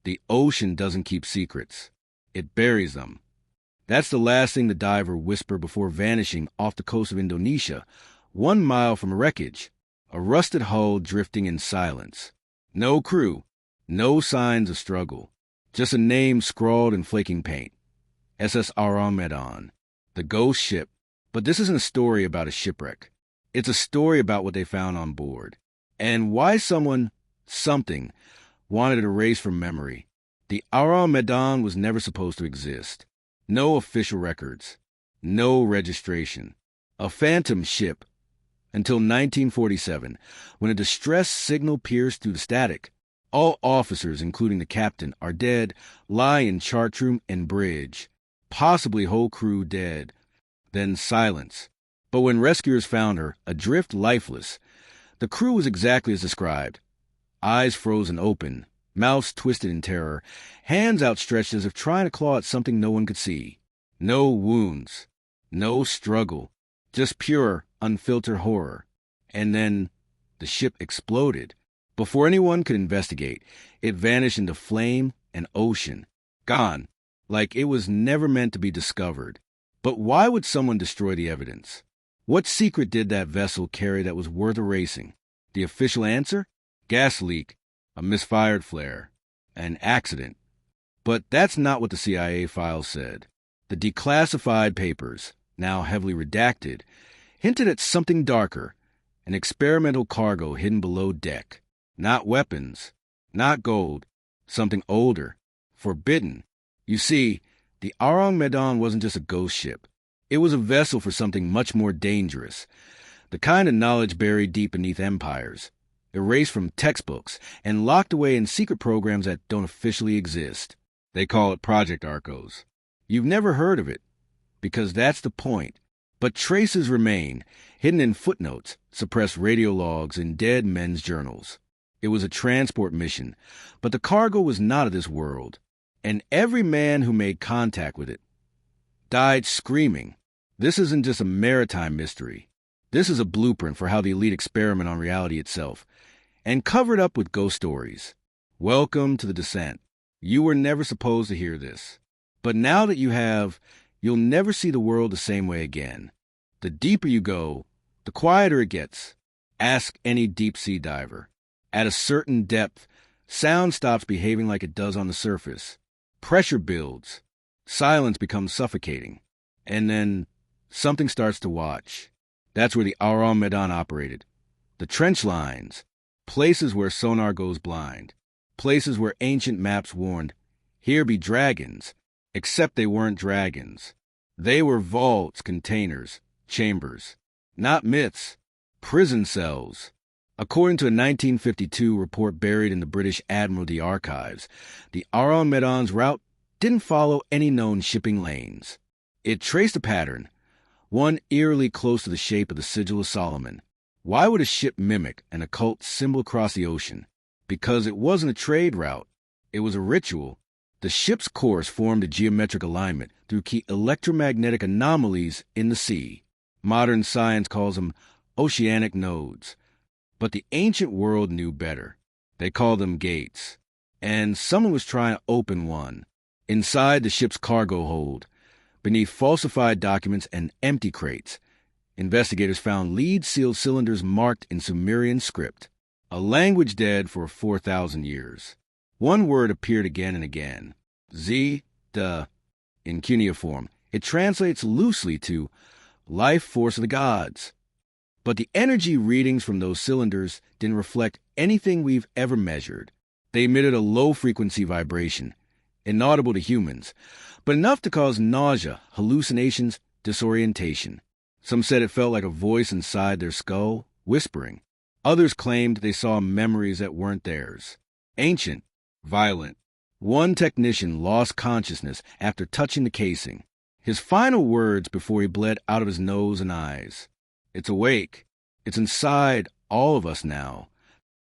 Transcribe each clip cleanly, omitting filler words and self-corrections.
The ocean doesn't keep secrets. It buries them. That's the last thing the diver whispered before vanishing off the coast of Indonesia, 1 mile from wreckage, a rusted hull drifting in silence. No crew, no signs of struggle, just a name scrawled in flaking paint. SS Ourang Medan, the ghost ship. But this isn't a story about a shipwreck. It's a story about what they found on board, and why something, wanted it erased from memory. The Ourang Medan was never supposed to exist. No official records. No registration. A phantom ship. Until 1947, when a distress signal pierced through the static. All officers, including the captain, are dead, lie in chart room and bridge. Possibly whole crew dead. Then silence. But when rescuers found her, adrift lifeless, the crew was exactly as described. Eyes frozen open, mouths twisted in terror, hands outstretched as if trying to claw at something no one could see. No wounds, no struggle, just pure, unfiltered horror. And then the ship exploded. Before anyone could investigate, it vanished into flame and ocean. Gone, like it was never meant to be discovered. But why would someone destroy the evidence? What secret did that vessel carry that was worth erasing? The official answer? Gas leak, a misfired flare, an accident. But that's not what the CIA files said. The declassified papers, now heavily redacted, hinted at something darker, an experimental cargo hidden below deck. Not weapons, not gold, something older, forbidden. You see, the Ourang Medan wasn't just a ghost ship. It was a vessel for something much more dangerous, the kind of knowledge buried deep beneath empires, erased from textbooks and locked away in secret programs that don't officially exist. They call it Project Arcos. You've never heard of it, because that's the point. But traces remain, hidden in footnotes, suppressed radio logs, and dead men's journals. It was a transport mission, but the cargo was not of this world, and every man who made contact with it died screaming. This isn't just a maritime mystery. This is a blueprint for how the elite experiment on reality itself, and covered up with ghost stories. Welcome to the descent. You were never supposed to hear this. But now that you have, you'll never see the world the same way again. The deeper you go, the quieter it gets. Ask any deep-sea diver. At a certain depth, sound stops behaving like it does on the surface. Pressure builds. Silence becomes suffocating. And then something starts to watch. That's where the Ourang Medan operated. The trench lines. Places where sonar goes blind. Places where ancient maps warned, here be dragons. Except they weren't dragons. They were vaults, containers, chambers. Not myths. Prison cells. According to a 1952 report buried in the British Admiralty archives, the Ourang Medan's route didn't follow any known shipping lanes. It traced a pattern, one eerily close to the shape of the Sigil of Solomon. Why would a ship mimic an occult symbol across the ocean? Because it wasn't a trade route. It was a ritual. The ship's course formed a geometric alignment through key electromagnetic anomalies in the sea. Modern science calls them oceanic nodes. But the ancient world knew better. They called them gates. And someone was trying to open one. Inside the ship's cargo hold, beneath falsified documents and empty crates, investigators found lead-sealed cylinders marked in Sumerian script, a language dead for 4,000 years. One word appeared again and again, in cuneiform. It translates loosely to life force of the gods. But the energy readings from those cylinders didn't reflect anything we've ever measured. They emitted a low-frequency vibration, inaudible to humans, but enough to cause nausea, hallucinations, disorientation. Some said it felt like a voice inside their skull, whispering. Others claimed they saw memories that weren't theirs. Ancient, violent. One technician lost consciousness after touching the casing. His final words before he bled out of his nose and eyes. It's awake. It's inside all of us now.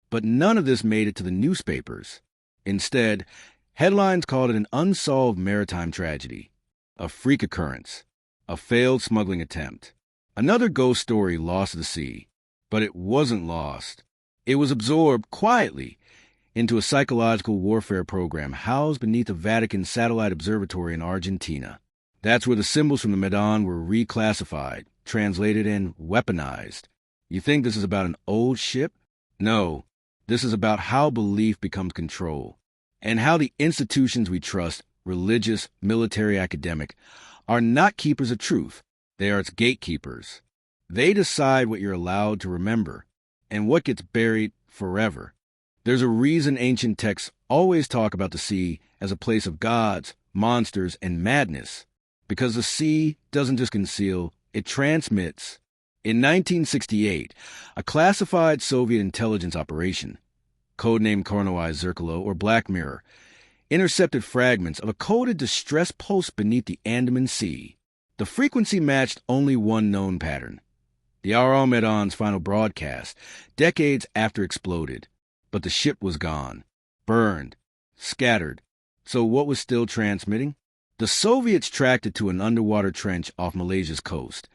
But none of this made it to the newspapers. Instead, headlines called it an unsolved maritime tragedy, a freak occurrence, a failed smuggling attempt, another ghost story lost to the sea. But it wasn't lost. It was absorbed quietly into a psychological warfare program housed beneath the Vatican Satellite Observatory in Argentina. That's where the symbols from the Medan were reclassified, translated, and weaponized. You think this is about an old ship? No, this is about how belief becomes control, and how the institutions we trust, religious, military, academic, are not keepers of truth. They are its gatekeepers. They decide what you're allowed to remember and what gets buried forever. There's a reason ancient texts always talk about the sea as a place of gods, monsters, and madness, because the sea doesn't just conceal, it transmits. In 1968, a classified Soviet intelligence operation, codenamed Kornoi Zerkalo or Black Mirror, intercepted fragments of a coded distress pulse beneath the Andaman Sea. The frequency matched only one known pattern, the Ourang Medan's final broadcast, decades after it exploded. But the ship was gone, burned, scattered. So what was still transmitting? The Soviets tracked it to an underwater trench off Malaysia's coast,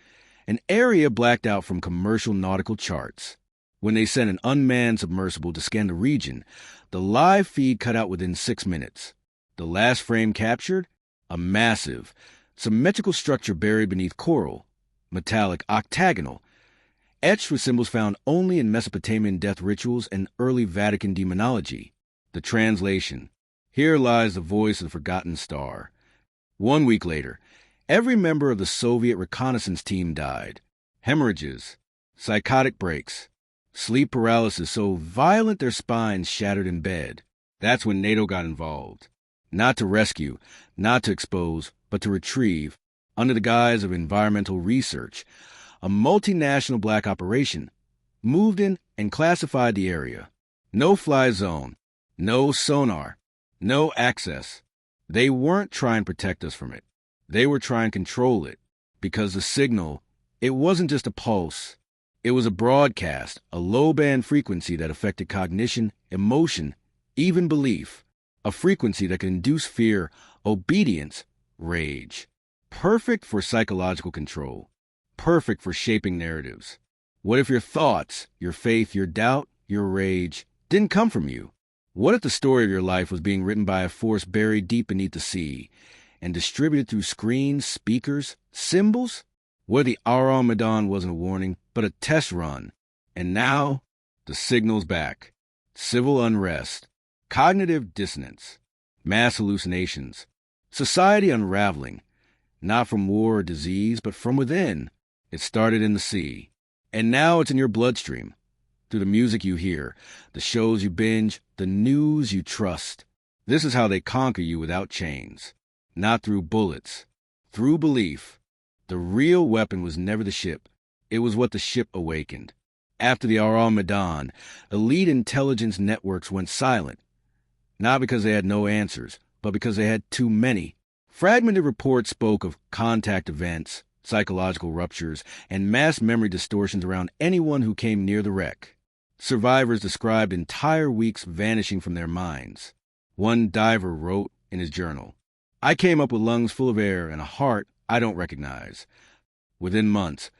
an area blacked out from commercial nautical charts. When they sent an unmanned submersible to scan the region, the live feed cut out within 6 minutes. The last frame captured? A massive, symmetrical structure buried beneath coral, metallic, octagonal, etched with symbols found only in Mesopotamian death rituals and early Vatican demonology. The translation. Here lies the voice of the forgotten star. 1 week later, every member of the Soviet reconnaissance team died. Hemorrhages, psychotic breaks, sleep paralysis so violent their spines shattered in bed. That's when NATO got involved. Not to rescue, not to expose, but to retrieve, under the guise of environmental research. A multinational black operation moved in and classified the area. No fly zone, no sonar, no access. They weren't trying to protect us from it. They were trying to control it, because the signal, it wasn't just a pulse. It was a broadcast, a low-band frequency that affected cognition, emotion, even belief. A frequency that could induce fear, obedience, rage. Perfect for psychological control. Perfect for shaping narratives. What if your thoughts, your faith, your doubt, your rage didn't come from you? What if the story of your life was being written by a force buried deep beneath the sea and distributed through screens, speakers, symbols? What if the Ourang Medan wasn't a warning, but a test run? And now, the signal's back. Civil unrest, cognitive dissonance, mass hallucinations, society unraveling, not from war or disease, but from within. It started in the sea, and now it's in your bloodstream, through the music you hear, the shows you binge, the news you trust. This is how they conquer you without chains, not through bullets, through belief. The real weapon was never the ship. It was what the ship awakened. After the Ourang Medan, elite intelligence networks went silent, not because they had no answers, but because they had too many. Fragmented reports spoke of contact events, psychological ruptures, and mass memory distortions around anyone who came near the wreck. Survivors described entire weeks vanishing from their minds. One diver wrote in his journal, "I came up with lungs full of air and a heart I don't recognize." Within months,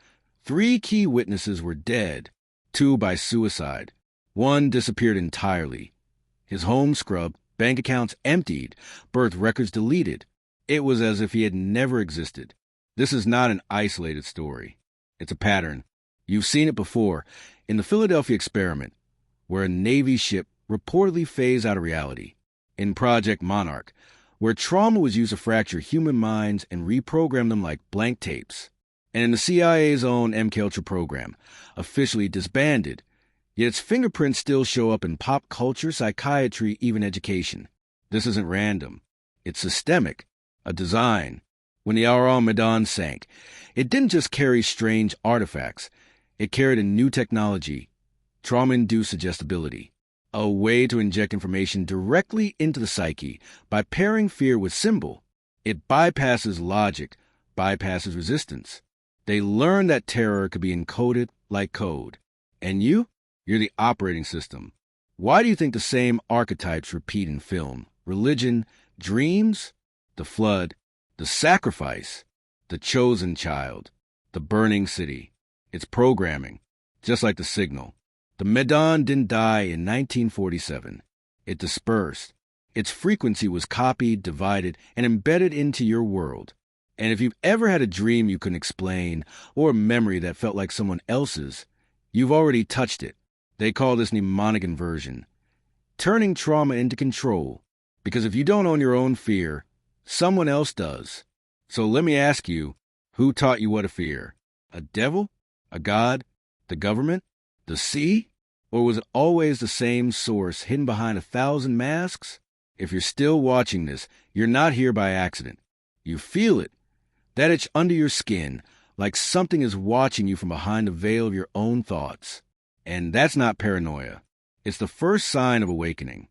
3 key witnesses were dead, 2 by suicide. 1 disappeared entirely. His home scrubbed, bank accounts emptied, birth records deleted. It was as if he had never existed. This is not an isolated story. It's a pattern. You've seen it before in the Philadelphia experiment, where a Navy ship reportedly phased out of reality. In Project Monarch, where trauma was used to fracture human minds and reprogram them like blank tapes. And in the CIA's own MKUltra program, officially disbanded, yet its fingerprints still show up in pop culture, psychiatry, even education. This isn't random. It's systemic, a design. When the Ourang Medan sank, it didn't just carry strange artifacts. It carried a new technology, trauma-induced suggestibility, a way to inject information directly into the psyche by pairing fear with symbol. It bypasses logic, bypasses resistance. They learned that terror could be encoded like code. And you're the operating system. Why do you think the same archetypes repeat in film? Religion, dreams, the flood, the sacrifice, the chosen child, the burning city. It's programming, just like the signal. The Medan didn't die in 1947. It dispersed. Its frequency was copied, divided, and embedded into your world. And if you've ever had a dream you couldn't explain, or a memory that felt like someone else's, you've already touched it. They call this mnemonic inversion. Turning trauma into control. Because if you don't own your own fear, someone else does. So let me ask you, who taught you what to fear? A devil? A god? The government? The sea? Or was it always the same source hidden behind 1,000 masks? If you're still watching this, you're not here by accident. You feel it. That itch under your skin, like something is watching you from behind the veil of your own thoughts. And that's not paranoia. It's the first sign of awakening.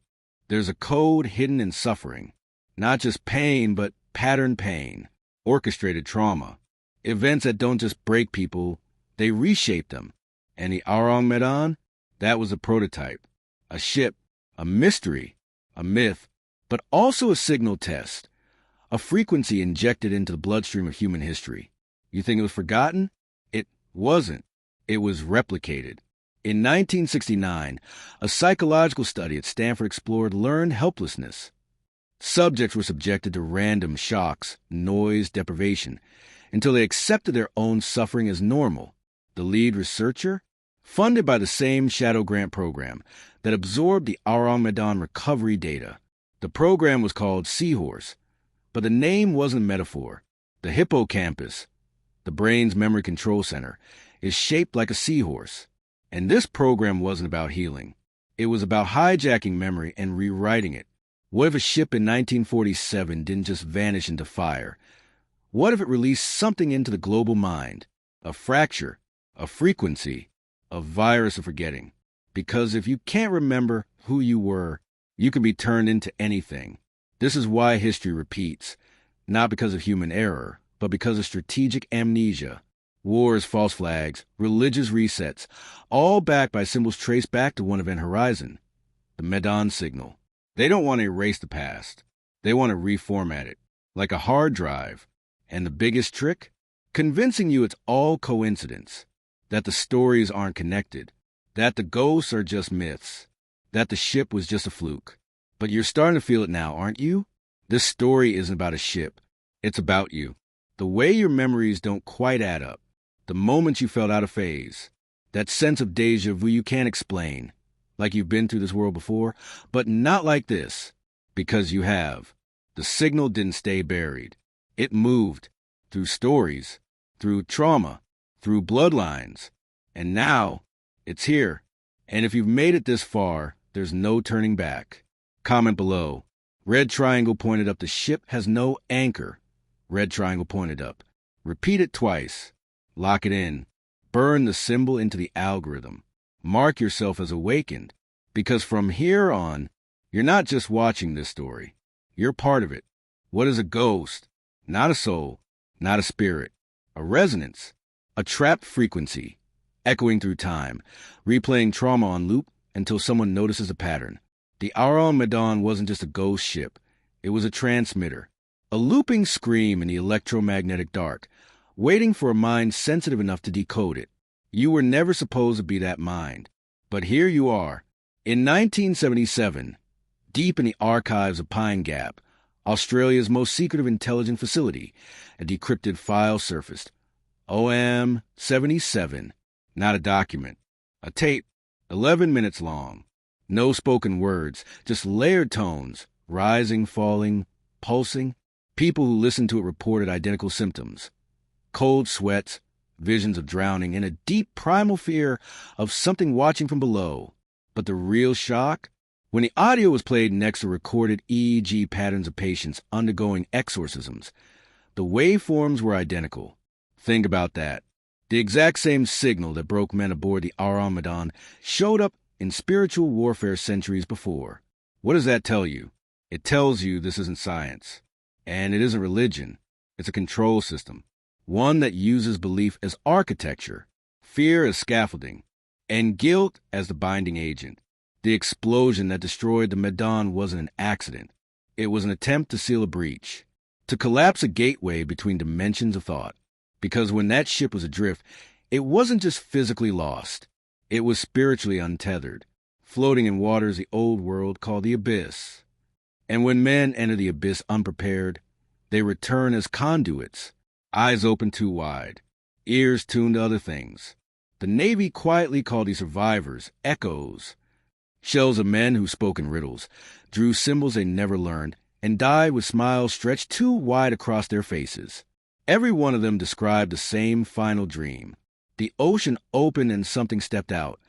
There's a code hidden in suffering. Not just pain, but pattern pain. Orchestrated trauma. Events that don't just break people, they reshape them. And the Ourang Medan, that was a prototype. A ship, a mystery, a myth, but also a signal test. A frequency injected into the bloodstream of human history. You think it was forgotten? It wasn't. It was replicated. In 1969, a psychological study at Stanford explored learned helplessness. Subjects were subjected to random shocks, noise, deprivation, until they accepted their own suffering as normal. The lead researcher, funded by the same shadow grant program that absorbed the Ourang Medan recovery data. The program was called Seahorse, but the name wasn't a metaphor. The hippocampus, the brain's memory control center, is shaped like a seahorse. And this program wasn't about healing. It was about hijacking memory and rewriting it. What if a ship in 1947 didn't just vanish into fire? What if it released something into the global mind? A fracture, a frequency, a virus of forgetting. Because if you can't remember who you were, you can be turned into anything. This is why history repeats, not because of human error, but because of strategic amnesia. Wars, false flags, religious resets, all backed by symbols traced back to one event horizon, the Medan signal. They don't want to erase the past. They want to reformat it, like a hard drive. And the biggest trick? Convincing you it's all coincidence, that the stories aren't connected, that the ghosts are just myths, that the ship was just a fluke. But you're starting to feel it now, aren't you? This story isn't about a ship. It's about you. The way your memories don't quite add up. The moments you felt out of phase. That sense of deja vu you can't explain. Like you've been through this world before, but not like this. Because you have. The signal didn't stay buried. It moved. Through stories. Through trauma. Through bloodlines. And now, it's here. And if you've made it this far, there's no turning back. Comment below. Red triangle pointed up. The ship has no anchor. Red triangle pointed up. Repeat it twice. Lock it in. Burn the symbol into the algorithm. Mark yourself as awakened. Because from here on, you're not just watching this story. You're part of it. What is a ghost? Not a soul. Not a spirit. A resonance. A trapped frequency. Echoing through time. Replaying trauma on loop until someone notices a pattern. The Ourang Medan wasn't just a ghost ship. It was a transmitter. A looping scream in the electromagnetic dark, waiting for a mind sensitive enough to decode it. You were never supposed to be that mind. But here you are. In 1977, deep in the archives of Pine Gap, Australia's most secretive intelligence facility, a decrypted file surfaced. OM-77, not a document. A tape, 11 minutes long. No spoken words, just layered tones, rising, falling, pulsing. People who listened to it reported identical symptoms. Cold sweats, visions of drowning, and a deep primal fear of something watching from below. But the real shock? When the audio was played next to recorded EEG patterns of patients undergoing exorcisms, the waveforms were identical. Think about that. The exact same signal that broke men aboard the Ourang Medan showed up in spiritual warfare centuries before. What does that tell you? It tells you this isn't science. And it isn't religion. It's a control system. One that uses belief as architecture, fear as scaffolding, and guilt as the binding agent. The explosion that destroyed the Medan wasn't an accident. It was an attempt to seal a breach, to collapse a gateway between dimensions of thought. Because when that ship was adrift, it wasn't just physically lost. It was spiritually untethered. floating in waters the old world called the abyss. And when men enter the abyss unprepared, they return as conduits, eyes open too wide, ears tuned to other things. The Navy quietly called these survivors echoes, shells of men who spoke in riddles, drew symbols they never learned, and died with smiles stretched too wide across their faces. Every one of them described the same final dream. The ocean opened and something stepped out.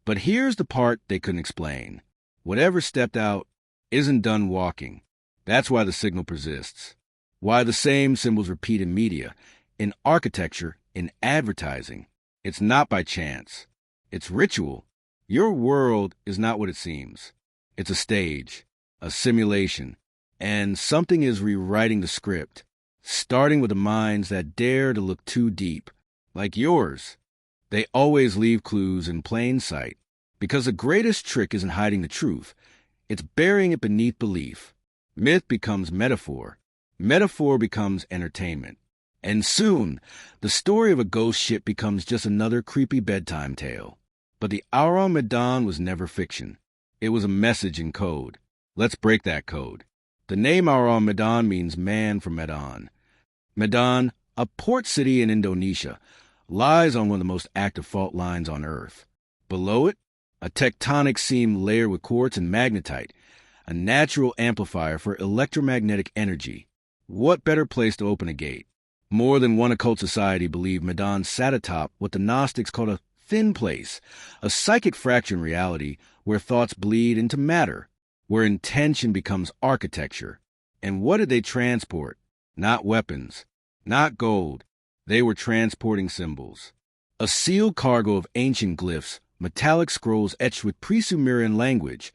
But here's the part they couldn't explain. Whatever stepped out isn't done walking. That's why the signal persists. Why the same symbols repeat in media, in architecture, in advertising. It's not by chance. It's ritual. Your world is not what it seems. It's a stage, a simulation, and something is rewriting the script, starting with the minds that dare to look too deep, like yours. They always leave clues in plain sight, because the greatest trick isn't hiding the truth. It's burying it beneath belief. Myth becomes metaphor. Metaphor becomes entertainment. And soon, the story of a ghost ship becomes just another creepy bedtime tale. But the Ourang Medan was never fiction. It was a message in code. Let's break that code. The name Ourang Medan means man from Medan. Medan, a port city in Indonesia, lies on one of the most active fault lines on Earth. Below it, a tectonic seam layered with quartz and magnetite, a natural amplifier for electromagnetic energy. What better place to open a gate? More than one occult society believed Medan sat atop what the Gnostics called a thin place, a psychic fracture in reality where thoughts bleed into matter, where intention becomes architecture. And what did they transport? Not weapons, not gold. They were transporting symbols. A sealed cargo of ancient glyphs, metallic scrolls etched with pre-Sumerian language,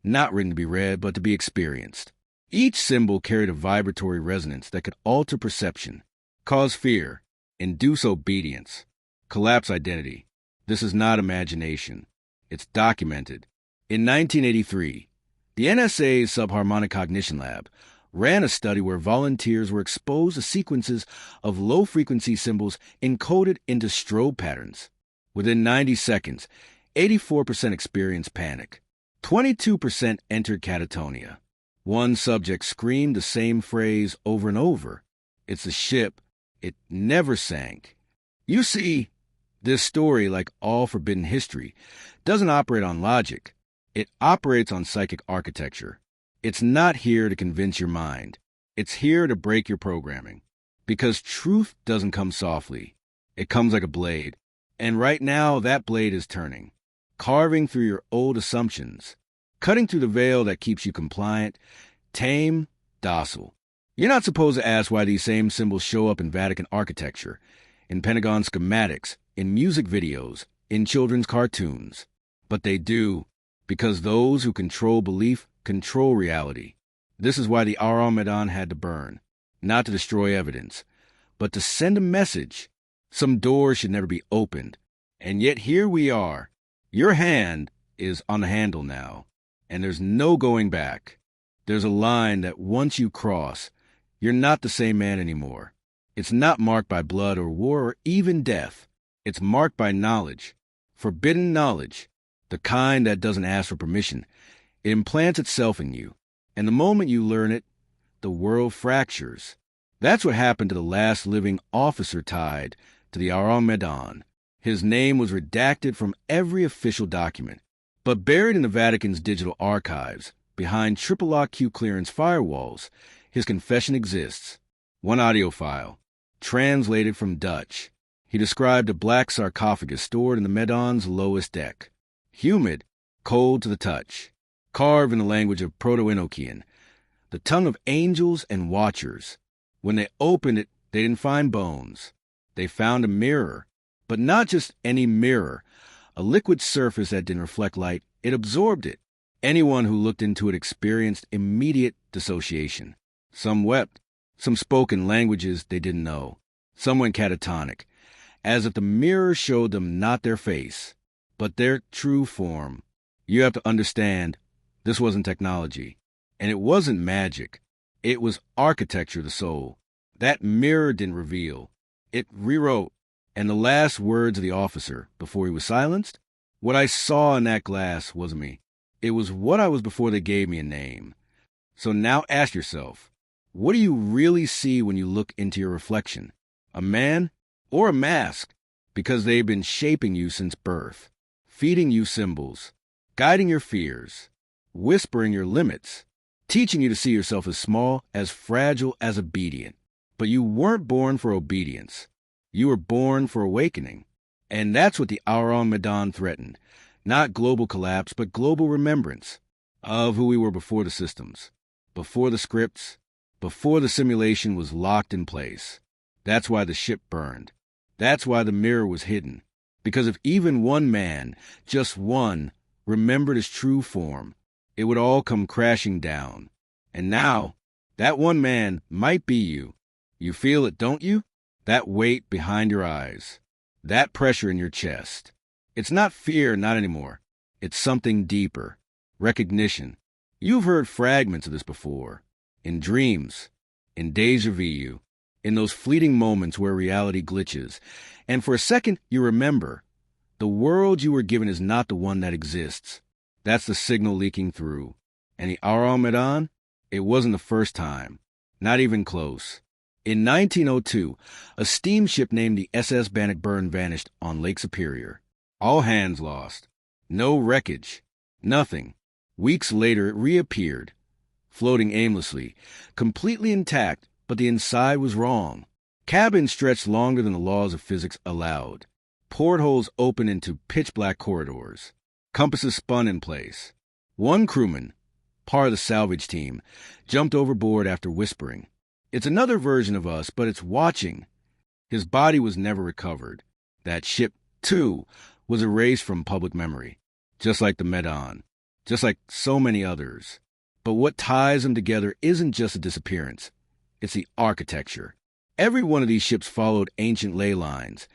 not written to be read but to be experienced. Each symbol carried a vibratory resonance that could alter perception, cause fear, induce obedience, collapse identity. This is not imagination. It's documented. In 1983, the NSA's Subharmonic Cognition Lab ran a study where volunteers were exposed to sequences of low-frequency symbols encoded into strobe patterns. Within 90 seconds, 84% experienced panic. 22% entered catatonia. One subject screamed the same phrase over and over. It's a ship. It never sank. You see, this story, like all forbidden history, doesn't operate on logic. It operates on psychic architecture. It's not here to convince your mind. It's here to break your programming. Because truth doesn't come softly. It comes like a blade. And right now, that blade is turning, carving through your old assumptions, cutting through the veil that keeps you compliant, tame, docile. You're not supposed to ask why these same symbols show up in Vatican architecture, in Pentagon schematics, in music videos, in children's cartoons. But they do, because those who control belief control reality. This is why the Ourang Medan had to burn, not to destroy evidence, but to send a message. Some doors should never be opened. And yet here we are. Your hand is on the handle now, and there's no going back. There's a line that once you cross, you're not the same man anymore. It's not marked by blood or war or even death. It's marked by knowledge, forbidden knowledge, the kind that doesn't ask for permission. It implants itself in you, and the moment you learn it, the world fractures. That's what happened to the last living officer tied to the Ourang Medan. His name was redacted from every official document, but buried in the Vatican's digital archives, behind triple lock Q clearance firewalls, his confession exists. One audio file, translated from Dutch. He described a black sarcophagus stored in the Medan's lowest deck. Humid, cold to the touch. Carved in the language of Proto-Enochian, the tongue of angels and watchers. When they opened it, they didn't find bones. They found a mirror, but not just any mirror, a liquid surface that didn't reflect light. It absorbed it. Anyone who looked into it experienced immediate dissociation. Some wept. Some spoke in languages they didn't know. Some went catatonic, as if the mirror showed them not their face, but their true form. You have to understand, this wasn't technology, and it wasn't magic. It was architecture of the soul. That mirror didn't reveal. It rewrote. And the last words of the officer, before he was silenced, What I saw in that glass wasn't me. It was what I was before they gave me a name. So now ask yourself, what do you really see when you look into your reflection? A man or a mask? Because they've been shaping you since birth, feeding you symbols, guiding your fears, whispering your limits, teaching you to see yourself as small, as fragile, as obedient. But you weren't born for obedience. You were born for awakening. And that's what the Ourang Medan threatened. Not global collapse, but global remembrance of who we were before the systems, before the scripts, before the simulation was locked in place. That's why the ship burned. That's why the mirror was hidden. Because if even one man, just one, remembered his true form, it would all come crashing down. And now, that one man might be you. You feel it, don't you? That weight behind your eyes. That pressure in your chest. It's not fear, not anymore. It's something deeper. Recognition. You've heard fragments of this before. In dreams. In déjà vu. In those fleeting moments where reality glitches. And for a second, you remember. The world you were given is not the one that exists. That's the signal leaking through. And the Ourang Medan? It wasn't the first time. Not even close. In 1902, a steamship named the SS Bannockburn vanished on Lake Superior. All hands lost. No wreckage. Nothing. Weeks later, it reappeared, floating aimlessly, completely intact, but the inside was wrong. Cabins stretched longer than the laws of physics allowed. Portholes opened into pitch-black corridors. Compasses spun in place. One crewman, part of the salvage team, jumped overboard after whispering, "It's another version of us, but it's watching." His body was never recovered. That ship, too, was erased from public memory, just like the Medan, just like so many others. But what ties them together isn't just a disappearance. It's the architecture. Every one of these ships followed ancient ley lines,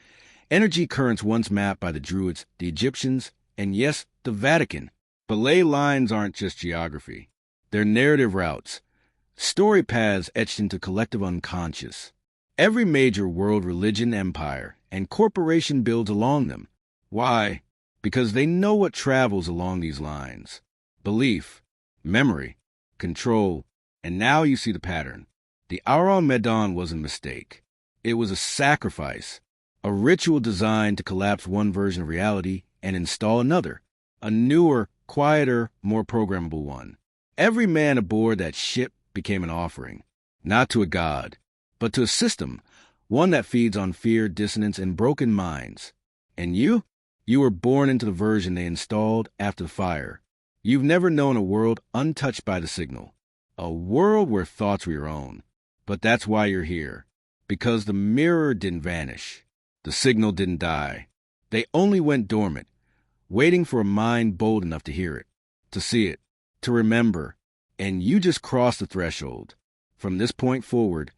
energy currents once mapped by the Druids, the Egyptians, and yes, the Vatican. But ley lines aren't just geography. They're narrative routes, story paths etched into collective unconscious. Every major world religion, empire, and corporation builds along them. Why? Because they know what travels along these lines. Belief, memory, control, and now you see the pattern. The Ourang Medan wasn't a mistake. It was a sacrifice, a ritual designed to collapse one version of reality and install another, a newer, quieter, more programmable one. Every man aboard that ship became an offering, not to a god, but to a system, one that feeds on fear, dissonance, and broken minds. And you were born into the version they installed after the fire. You've never known a world untouched by the signal, a world where thoughts were your own. But that's why you're here, because the mirror didn't vanish. The signal didn't die. They only went dormant, waiting for a mind bold enough to hear it, to see it, to remember. And you just crossed the threshold. From this point forward,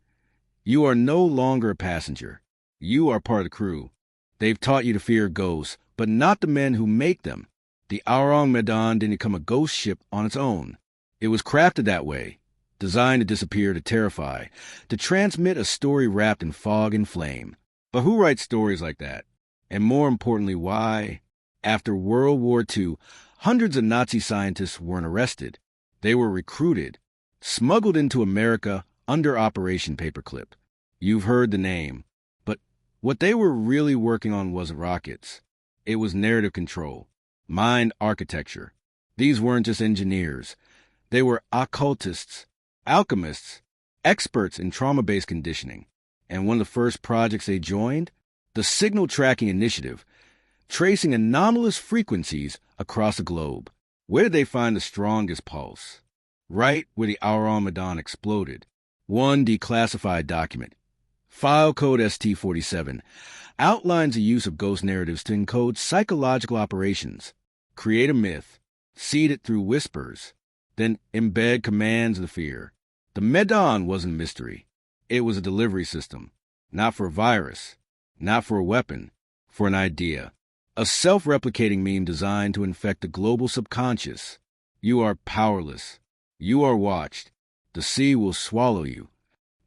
you are no longer a passenger. You are part of the crew. They've taught you to fear ghosts, but not the men who make them. The Ourang Medan didn't become a ghost ship on its own. It was crafted that way, designed to disappear, to terrify, to transmit a story wrapped in fog and flame. But who writes stories like that? And more importantly, why? After World War II, hundreds of Nazi scientists weren't arrested. They were recruited, smuggled into America under Operation Paperclip. You've heard the name. But what they were really working on wasn't rockets. It was narrative control, mind architecture. These weren't just engineers. They were occultists, alchemists, experts in trauma-based conditioning. And one of the first projects they joined? The Signal Tracking Initiative, tracing anomalous frequencies across the globe. Where did they find the strongest pulse? Right where the Ourang Medan exploded. One declassified document, file code ST-47, outlines the use of ghost narratives to encode psychological operations, create a myth, seed it through whispers, then embed commands of fear. The Medan wasn't a mystery. It was a delivery system, not for a virus, not for a weapon, for an idea. A self-replicating meme designed to infect the global subconscious. You are powerless. You are watched. The sea will swallow you.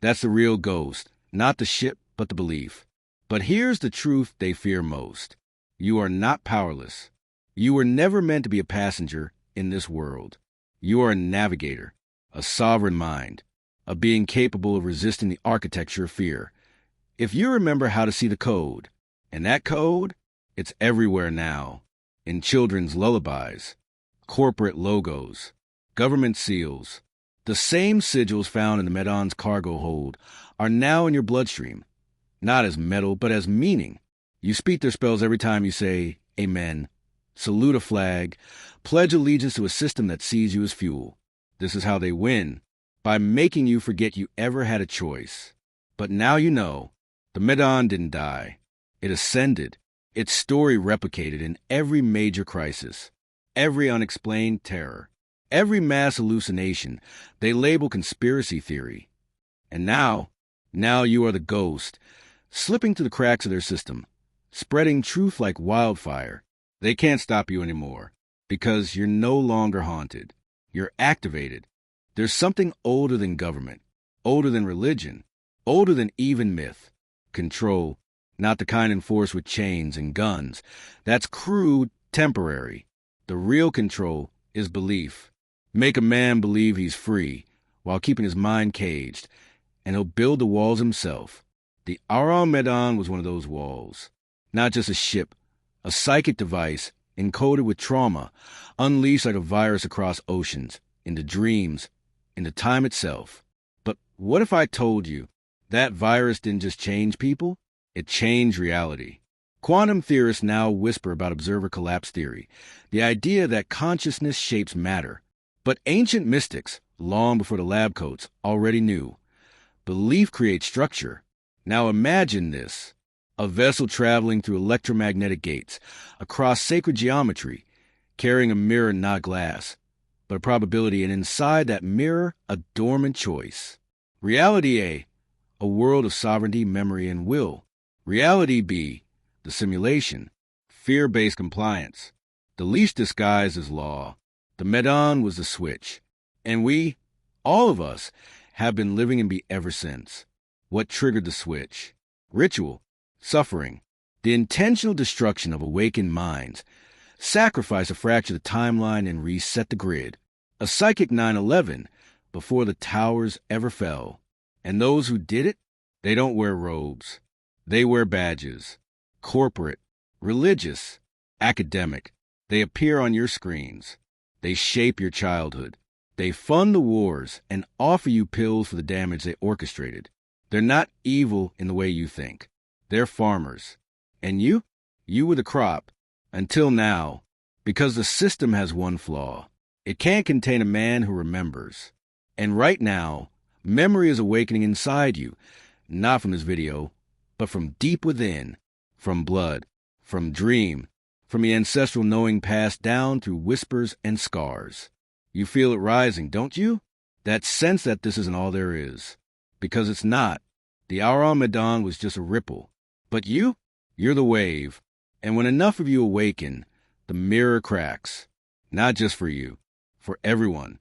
That's the real ghost, not the ship, but the belief. But here's the truth they fear most. You are not powerless. You were never meant to be a passenger in this world. You are a navigator, a sovereign mind, a being capable of resisting the architecture of fear. If you remember how to see the code, and that code, it's everywhere now, in children's lullabies, corporate logos, government seals. The same sigils found in the Medan's cargo hold are now in your bloodstream, not as metal, but as meaning. You speak their spells every time you say, Amen, salute a flag, pledge allegiance to a system that sees you as fuel. This is how they win, by making you forget you ever had a choice. But now you know, the Medan didn't die. It ascended, its story replicated in every major crisis, every unexplained terror, every mass hallucination they label conspiracy theory. And now you are the ghost, slipping through the cracks of their system, spreading truth like wildfire. They can't stop you anymore, because you're no longer haunted. You're activated. There's something older than government, older than religion, older than even myth. Control, not the kind enforced with chains and guns. That's crude, temporary. The real control is belief. Make a man believe he's free while keeping his mind caged, and he'll build the walls himself. The Ourang Medan was one of those walls. Not just a ship, a psychic device encoded with trauma, unleashed like a virus across oceans, into dreams, into time itself. But what if I told you that virus didn't just change people? It changed reality. Quantum theorists now whisper about observer collapse theory, the idea that consciousness shapes matter. But ancient mystics, long before the lab coats, already knew. Belief creates structure. Now imagine this. A vessel traveling through electromagnetic gates, across sacred geometry, carrying a mirror, not glass, but a probability, and inside that mirror, a dormant choice. Reality A, a world of sovereignty, memory, and will. Reality B, the simulation, fear-based compliance. The least disguised as law. The Medan was the switch. And we, all of us, have been living in B ever since. What triggered the switch? Ritual, suffering, the intentional destruction of awakened minds, sacrifice to fracture the timeline and reset the grid. A psychic 9/11 before the towers ever fell. And those who did it, they don't wear robes. They wear badges. Corporate, religious, academic. They appear on your screens. They shape your childhood. They fund the wars and offer you pills for the damage they orchestrated. They're not evil in the way you think. They're farmers. And you were the crop. Until now, because the system has one flaw. It can't contain a man who remembers. And right now, memory is awakening inside you, not from this video, but from deep within, from blood, from dream, from the ancestral knowing passed down through whispers and scars. You feel it rising, don't you? That sense that this isn't all there is. Because it's not. The Ourang Medan was just a ripple. But you're the wave. And when enough of you awaken, the mirror cracks. Not just for you, for everyone.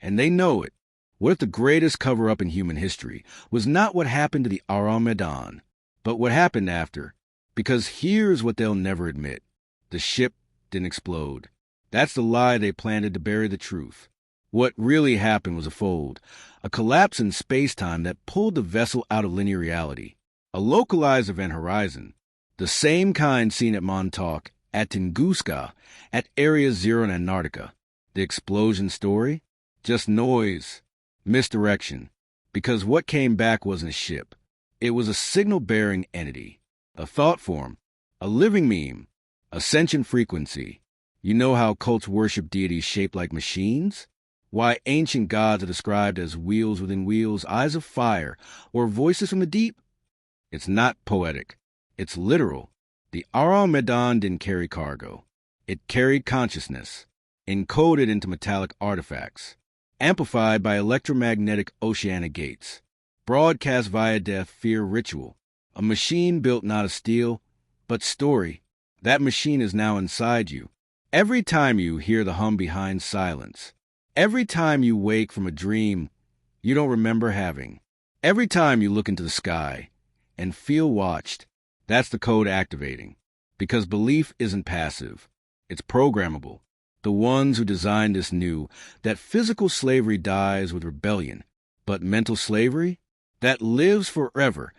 And they know it. What if the greatest cover-up in human history was not what happened to the Ourang Medan, but what happened after? Because here's what they'll never admit. The ship didn't explode. That's the lie they planted to bury the truth. What really happened was a fold, a collapse in space-time that pulled the vessel out of linear reality. A localized event horizon, the same kind seen at Montauk, at Tunguska, at Area Zero in Antarctica. The explosion story? Just noise, misdirection. Because what came back wasn't a ship. It was a signal-bearing entity, a thought form, a living meme, a sentient frequency. You know how cults worship deities shaped like machines? Why ancient gods are described as wheels within wheels, eyes of fire, or voices from the deep? It's not poetic. It's literal. The Ourang Medan didn't carry cargo. It carried consciousness, encoded into metallic artifacts, amplified by electromagnetic oceanic gates, broadcast via death fear ritual, a machine built not of steel, but story. That machine is now inside you. Every time you hear the hum behind silence, every time you wake from a dream you don't remember having, every time you look into the sky and feel watched, that's the code activating. Because belief isn't passive. It's programmable. The ones who designed this knew that physical slavery dies with rebellion, but mental slavery? That lives forever,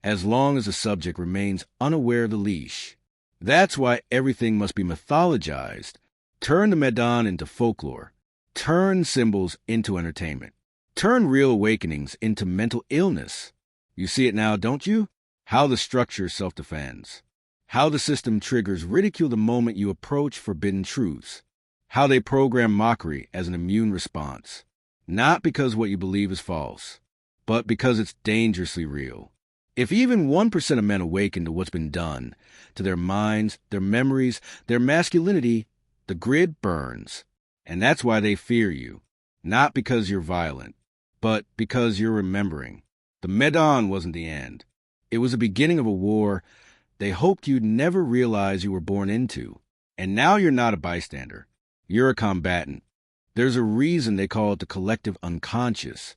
as long as the subject remains unaware of the leash. That's why everything must be mythologized. Turn the Medan into folklore. Turn symbols into entertainment. Turn real awakenings into mental illness. You see it now, don't you? How the structure self-defends. How the system triggers ridicule the moment you approach forbidden truths. How they program mockery as an immune response. Not because what you believe is false, but because it's dangerously real. If even 1% of men awaken to what's been done, to their minds, their memories, their masculinity, the grid burns. And that's why they fear you. Not because you're violent, but because you're remembering. The Medan wasn't the end. It was the beginning of a war they hoped you'd never realize you were born into. And now you're not a bystander. You're a combatant. There's a reason they call it the collective unconscious.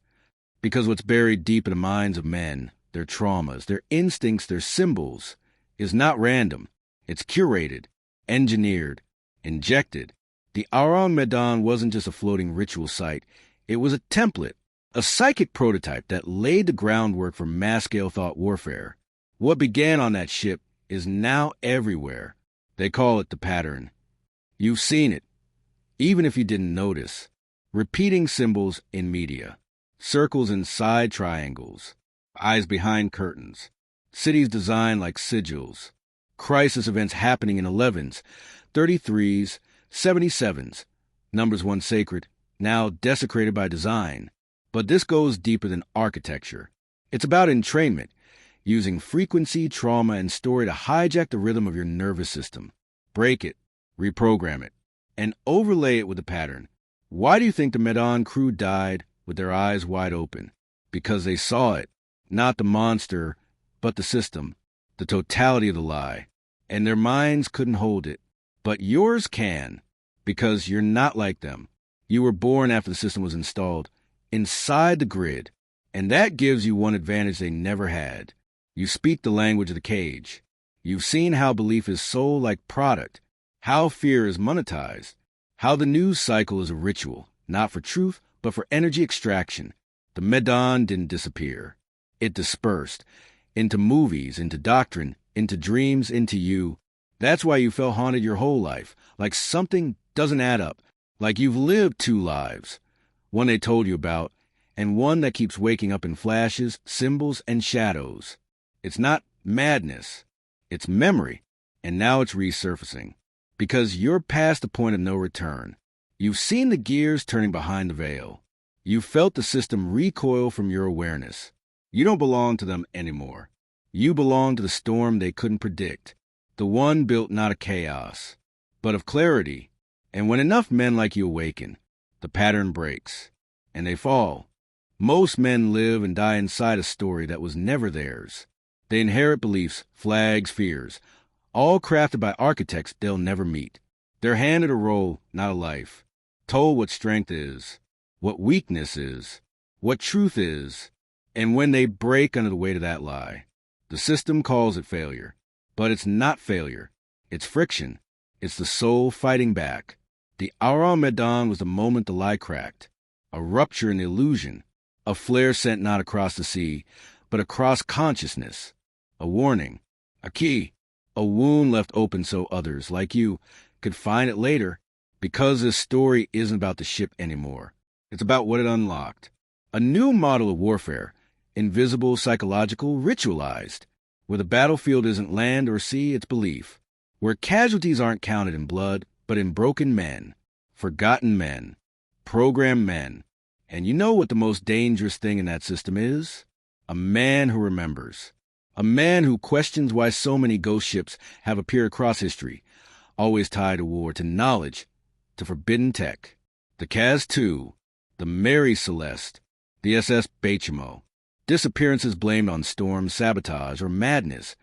Because what's buried deep in the minds of men, their traumas, their instincts, their symbols, is not random. It's curated, engineered, injected. The Ourang Medan wasn't just a floating ritual site. It was a template, a psychic prototype that laid the groundwork for mass-scale thought warfare. What began on that ship is now everywhere. They call it the pattern. You've seen it, even if you didn't notice. Repeating symbols in media. Circles inside triangles. Eyes behind curtains. Cities designed like sigils. Crisis events happening in 11s, 33s, 77s. Numbers once sacred, now desecrated by design. But this goes deeper than architecture. It's about entrainment, using frequency, trauma, and story to hijack the rhythm of your nervous system. Break it, reprogram it, and overlay it with a pattern. Why do you think the Medan crew died with their eyes wide open? Because they saw it, not the monster, but the system, the totality of the lie. And their minds couldn't hold it. But yours can, because you're not like them. You were born after the system was installed, inside the grid, and that gives you one advantage they never had. You speak the language of the cage. You've seen how belief is sold like product, how fear is monetized, how the news cycle is a ritual, not for truth, but for energy extraction. The Medan didn't disappear. It dispersed, into movies, into doctrine, into dreams, into you. That's why you felt haunted your whole life, like something doesn't add up, like you've lived two lives. One they told you about, and one that keeps waking up in flashes, symbols, and shadows. It's not madness. It's memory. And now it's resurfacing. Because you're past the point of no return. You've seen the gears turning behind the veil. You've felt the system recoil from your awareness. You don't belong to them anymore. You belong to the storm they couldn't predict. The one built not of chaos, but of clarity. And when enough men like you awaken, the pattern breaks, and they fall. Most men live and die inside a story that was never theirs. They inherit beliefs, flags, fears, all crafted by architects they'll never meet. They're handed a role, not a life, told what strength is, what weakness is, what truth is, and when they break under the weight of that lie, the system calls it failure. But it's not failure. It's friction. It's the soul fighting back. The Ourang Medan was the moment the lie cracked. A rupture in the illusion. A flare sent not across the sea, but across consciousness. A warning. A key. A wound left open so others, like you, could find it later. Because this story isn't about the ship anymore. It's about what it unlocked. A new model of warfare. Invisible, psychological, ritualized. Where the battlefield isn't land or sea, it's belief. Where casualties aren't counted in blood, but in broken men, forgotten men, programmed men. And you know what the most dangerous thing in that system is? A man who remembers. A man who questions why so many ghost ships have appeared across history, always tied to war, to knowledge, to forbidden tech. The Kaz-2, the Mary Celeste, the SS Ourang. Disappearances blamed on storm, sabotage, or madness,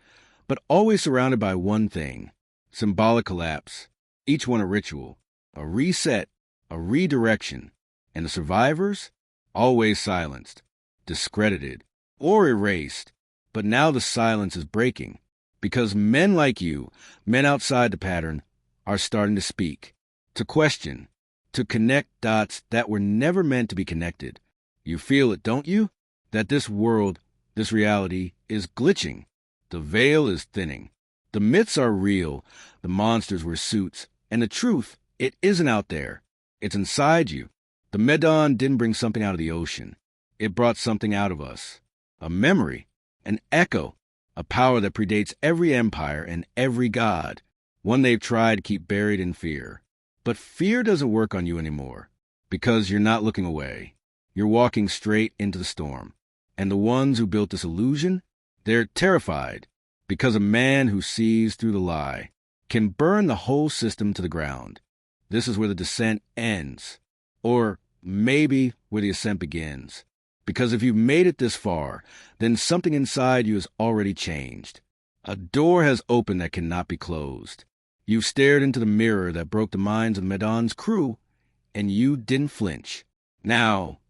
but always surrounded by one thing, symbolic collapse, each one a ritual, a reset, a redirection, and the survivors? Always silenced, discredited, or erased. But now the silence is breaking, because men like you, men outside the pattern, are starting to speak, to question, to connect dots that were never meant to be connected. You feel it, don't you? That this world, this reality, is glitching. The veil is thinning. The myths are real, the monsters wear suits, and the truth, it isn't out there. It's inside you. The Medan didn't bring something out of the ocean. It brought something out of us. A memory, an echo, a power that predates every empire and every god, one they've tried to keep buried in fear. But fear doesn't work on you anymore, because you're not looking away. You're walking straight into the storm. And the ones who built this illusion, they're terrified, because a man who sees through the lie can burn the whole system to the ground. This is where the descent ends, or maybe where the ascent begins. Because if you've made it this far, then something inside you has already changed. A door has opened that cannot be closed. You've stared into the mirror that broke the minds of Medan's crew, and you didn't flinch. Now,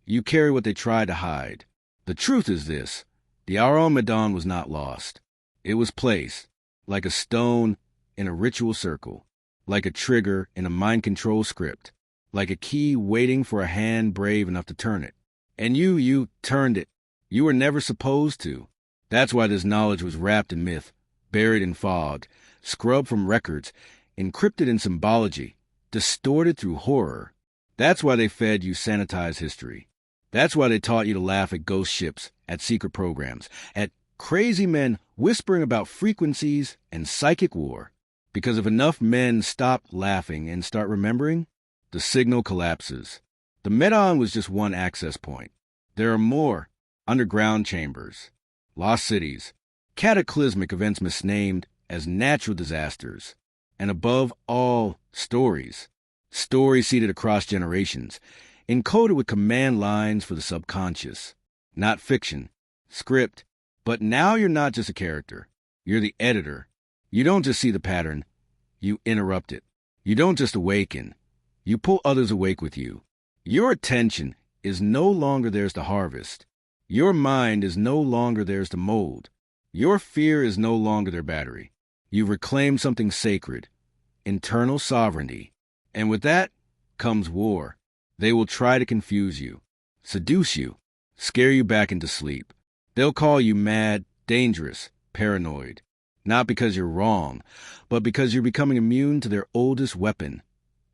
you carry what they tried to hide. The truth is this: the Ourang Medan was not lost. It was placed, like a stone in a ritual circle, like a trigger in a mind control script, like a key waiting for a hand brave enough to turn it. And you turned it. You were never supposed to. That's why this knowledge was wrapped in myth, buried in fog, scrubbed from records, encrypted in symbology, distorted through horror. That's why they fed you sanitized history. That's why they taught you to laugh at ghost ships, at secret programs, at crazy men whispering about frequencies and psychic war. Because if enough men stop laughing and start remembering, the signal collapses. The Medan was just one access point. There are more: underground chambers, lost cities, cataclysmic events misnamed as natural disasters, and above all, stories. Stories seeded across generations, encoded with command lines for the subconscious. Not fiction, script, but now you're not just a character. You're the editor. You don't just see the pattern, you interrupt it. You don't just awaken, you pull others awake with you. Your attention is no longer theirs to harvest. Your mind is no longer theirs to mold. Your fear is no longer their battery. You reclaim something sacred, internal sovereignty. And with that comes war. They will try to confuse you, seduce you, scare you back into sleep. They'll call you mad, dangerous, paranoid. Not because you're wrong, but because you're becoming immune to their oldest weapon,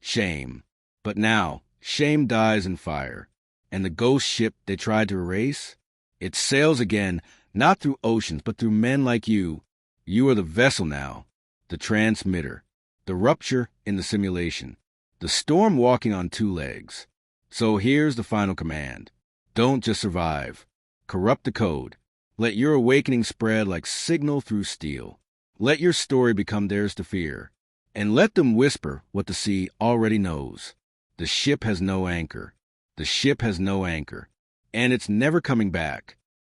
shame. But now, shame dies in fire, and the ghost ship they tried to erase, it sails again, not through oceans, but through men like you. You are the vessel now, the transmitter, the rupture in the simulation, the storm walking on two legs. So here's the final command. Don't just survive. Corrupt the code. Let your awakening spread like signal through steel. Let your story become theirs to fear. And let them whisper what the sea already knows. The ship has no anchor. The ship has no anchor. And it's never coming back.